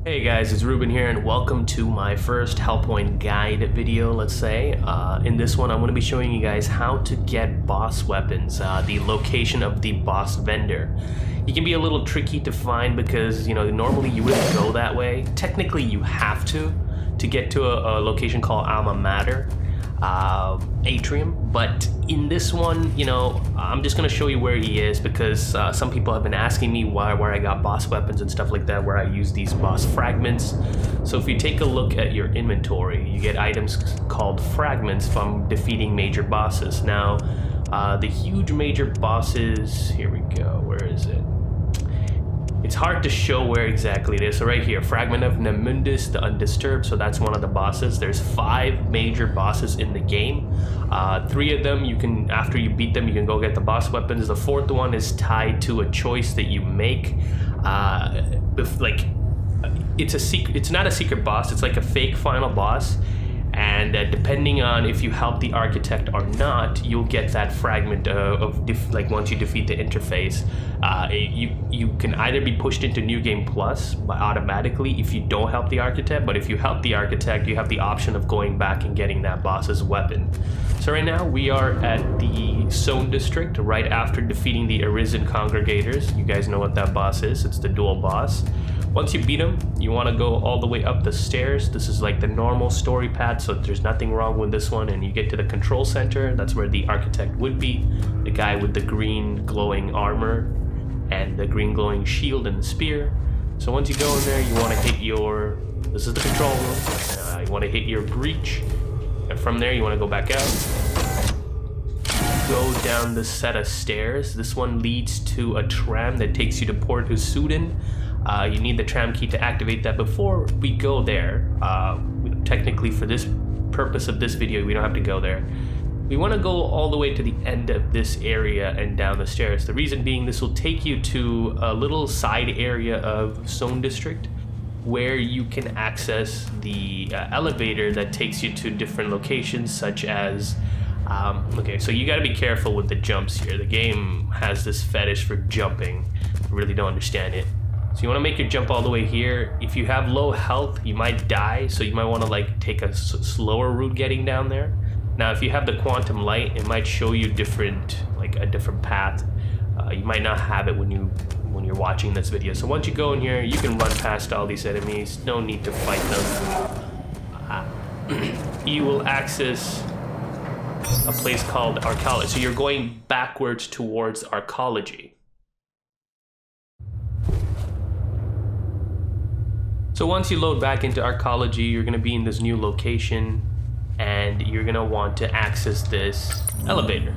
Hey guys, it's Ruben here and welcome to my first Hellpoint guide video, let's say. In this one I'm going to be showing you guys how to get boss weapons, the location of the boss vendor. It can be a little tricky to find because, you know, normally you wouldn't go that way. Technically you have to get to a location called Alma Mater Atrium, but in this one, you know, I'm just gonna show you where he is because some people have been asking me where I got boss weapons and stuff like that, where I use these boss fragments. So if you take a look at your inventory, you get items called fragments from defeating major bosses. Now the huge major bosses, here we go, where is it? It's hard to show where exactly it is. So right here, Fragment of Nemundus the Undisturbed. So that's one of the bosses. There's 5 major bosses in the game. 3 of them you can, after you beat them, you can go get the boss weapons. The 4th one is tied to a choice that you make. Like, it's a secret. It's not a secret boss. It's like a fake final boss. And depending on if you help the architect or not, you'll get that fragment like once you defeat the interface. You can either be pushed into New Game Plus automatically if you don't help the architect, but if you help the architect, you have the option of going back and getting that boss's weapon. So right now we are at the Zone District, right after defeating the Arisen Congregators. You guys know what that boss is. It's the dual boss. Once you beat him, you want to go all the way up the stairs. This is like the normal story path, so there's nothing wrong with this one. And you get to the control center. That's where the architect would be. The guy with the green glowing armor and the green glowing shield and the spear. So once you go in there, you want to hit your... This is the control room. You want to hit your breach. And from there, you want to go back out. Go down this set of stairs. This one leads to a tram that takes you to Port Usudin. You need the tram key to activate that. Before we go there, technically for this purpose of this video, we don't have to go there. We want to go all the way to the end of this area and down the stairs. The reason being, this will take you to a little side area of Zone District where you can access the elevator that takes you to different locations, such as okay, so you got to be careful with the jumps here. The game has this fetish for jumping. I really don't understand it. So you want to make your jump all the way here. If you have low health, you might die, so you might want to like take a slower route getting down there. Now if you have the quantum light, it might show you different, like a different path. You might not have it when you're watching this video. So once you go in here, you can run past all these enemies. No need to fight them. You will access a place called Arcology. So you're going backwards towards Arcology. So once you load back into Arcology, you're going to be in this new location and you're going to want to access this elevator.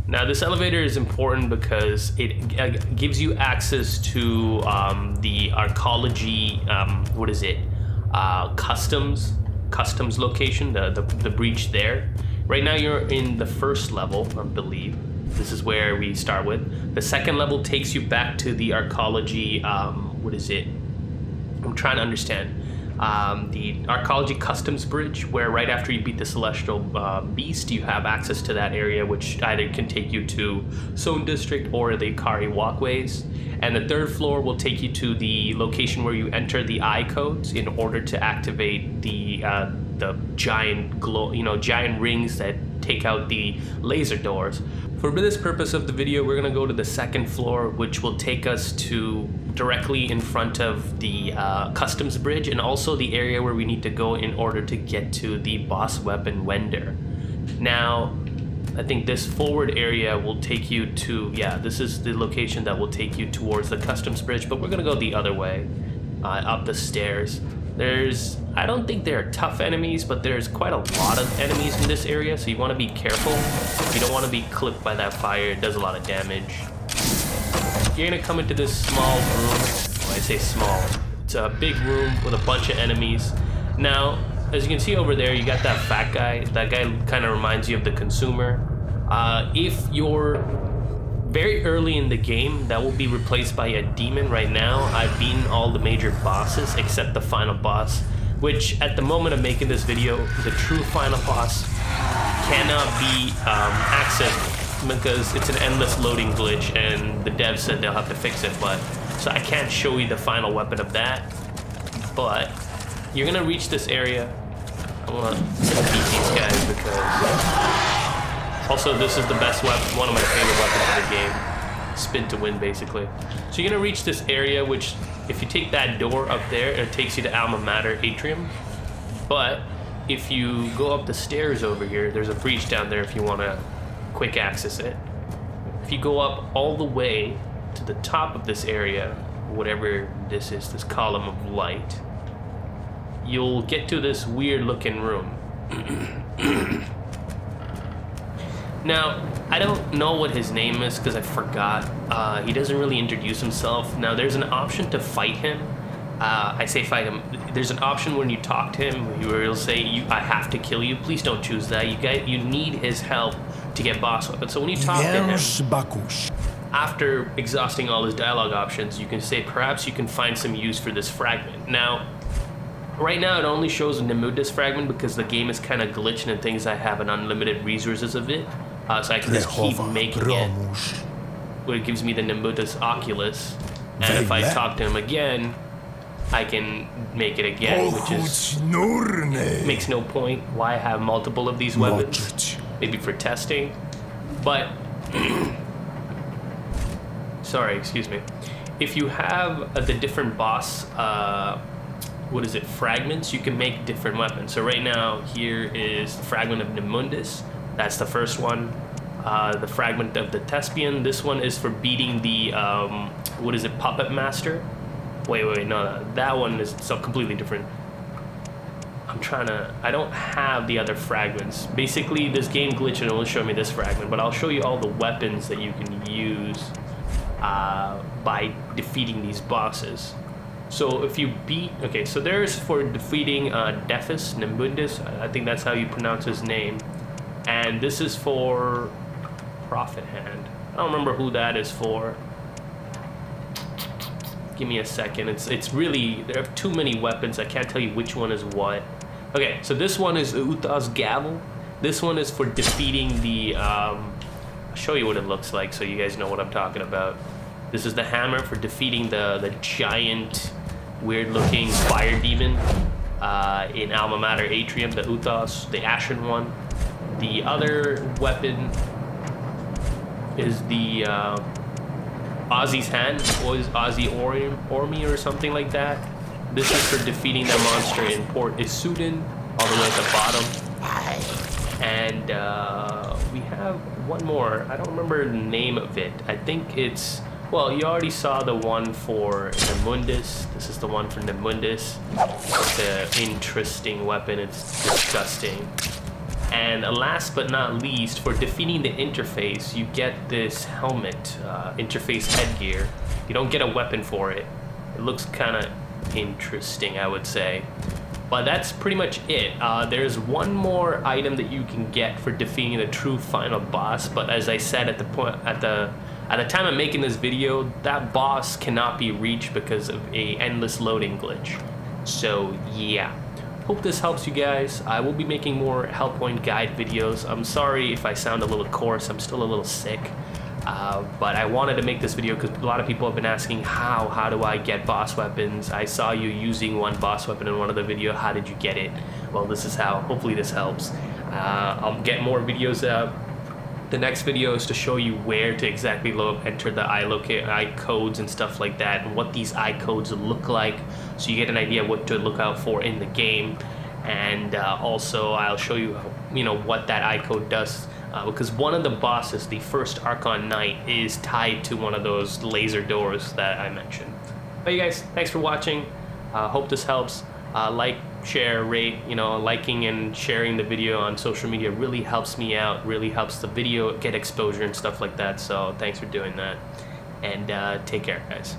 Now this elevator is important because it gives you access to the Arcology, what is it, customs location, the breach there. Right now you're in the first level, I believe. This is where we start with. The second level takes you back to the Arcology, what is it? I'm trying to understand. The Arcology Customs Bridge, where right after you beat the Celestial Beast, you have access to that area, which either can take you to Zone District or the Ikari Walkways. And the 3rd floor will take you to the location where you enter the eye codes in order to activate the giant giant rings that take out the laser doors. For this purpose of the video, we're gonna go to the 2nd floor, which will take us to directly in front of the customs bridge, and also the area where we need to go in order to get to the boss weapon vendor. Now, I think this forward area will take you to, yeah, this is the location that will take you towards the customs bridge, but we're gonna go the other way, up the stairs. I don't think there are tough enemies, but there's quite a lot of enemies in this area, so you want to be careful. You don't want to be clipped by that fire. It does a lot of damage. You're going to come into this small room. Well, I say small. It's a big room with a bunch of enemies. Now, as you can see over there, you got that fat guy. That guy kind of reminds you of the consumer. If you're very early in the game, that will be replaced by a demon. Right now, I've beaten all the major bosses except the final boss, which at the moment of making this video, the true final boss cannot be accessed because it's an endless loading glitch, and the devs said they'll have to fix it, but so I can't show you the final weapon of that. but you're gonna reach this area. I want to beat these guys because also this is the best weapon, one of my favorite weapons in the game. Spin to win, basically. So you're gonna reach this area, which if you take that door up there, it takes you to Alma Mater Atrium. But if you go up the stairs over here, there's a breach down there if you want to quick access it. If you go up all the way to the top of this area, whatever this is, this column of light, you'll get to this weird looking room. Now, I don't know what his name is because I forgot. He doesn't really introduce himself. Now, there's an option to fight him. I say fight him. There's an option when you talk to him where he'll say, I have to kill you. Please don't choose that. You need his help to get boss weapons. So when you talk to him, after exhausting all his dialogue options, you can say, perhaps you can find some use for this fragment. Now, right now it only shows a Nimudus fragment because the game is kind of glitching and things I have an unlimited resources of it. So I can just keep making it. Where it gives me the Nimudus Oculus. And if I talk to him again, I can make it again, which is makes no point. Why have multiple of these weapons? Maybe for testing, but sorry, excuse me. If you have the different boss, fragments, you can make different weapons. So right now, here is the fragment of Nimundus. That's the first one. The fragment of the Thespian. This one is for beating the Puppet Master. Wait, no, that one is so completely different. I don't have the other fragments. Basically, this game glitched and it will show me this fragment, but I'll show you all the weapons that you can use by defeating these bosses. So if you beat, okay, so there's for defeating Defus Nimbundus, I think that's how you pronounce his name. And this is for Prophet Hand. I don't remember who that is for. Give me a second. It's really, there are too many weapons. I can't tell you which one is what. Okay, so this one is Utah's Gavel. This one is for defeating the, I'll show you what it looks like so you guys know what I'm talking about. This is the hammer for defeating the giant, weird-looking fire demon in Alma Mater Atrium, the Uthas, the Ashen one. The other weapon is the Ozzy's Hand, or is Ozzy Ormi or something like that. This is for defeating the monster in Port Issoudun, all the way at the bottom. And we have one more. I don't remember the name of it. I think it's, well, you already saw the one for Nimundus. This is the one for Nimundus. It's an interesting weapon. It's disgusting. And last but not least, for defeating the interface, you get this helmet, interface headgear. You don't get a weapon for it. It looks kind of interesting, I would say. But that's pretty much it. There's one more item that you can get for defeating the true final boss, but as I said at the time I'm making this video, that boss cannot be reached because of a endless loading glitch. So yeah. Hope this helps you guys. I will be making more Hellpoint guide videos. I'm sorry if I sound a little coarse. I'm still a little sick. But I wanted to make this video because a lot of people have been asking how do I get boss weapons. I saw you using one boss weapon in one of the videos. How did you get it? Well, this is how. Hopefully this helps. I'll get more videos out. The next video is to show you where to exactly enter the I codes and stuff like that, and what these I codes look like, so you get an idea what to look out for in the game. And also I'll show you, what that I code does, because one of the bosses, the first Archon Knight, is tied to one of those laser doors that I mentioned. But you guys, thanks for watching. Hope this helps. Like, share, rate, liking and sharing the video on social media really helps me out, really helps the video get exposure and stuff like that. So thanks for doing that, and take care, guys.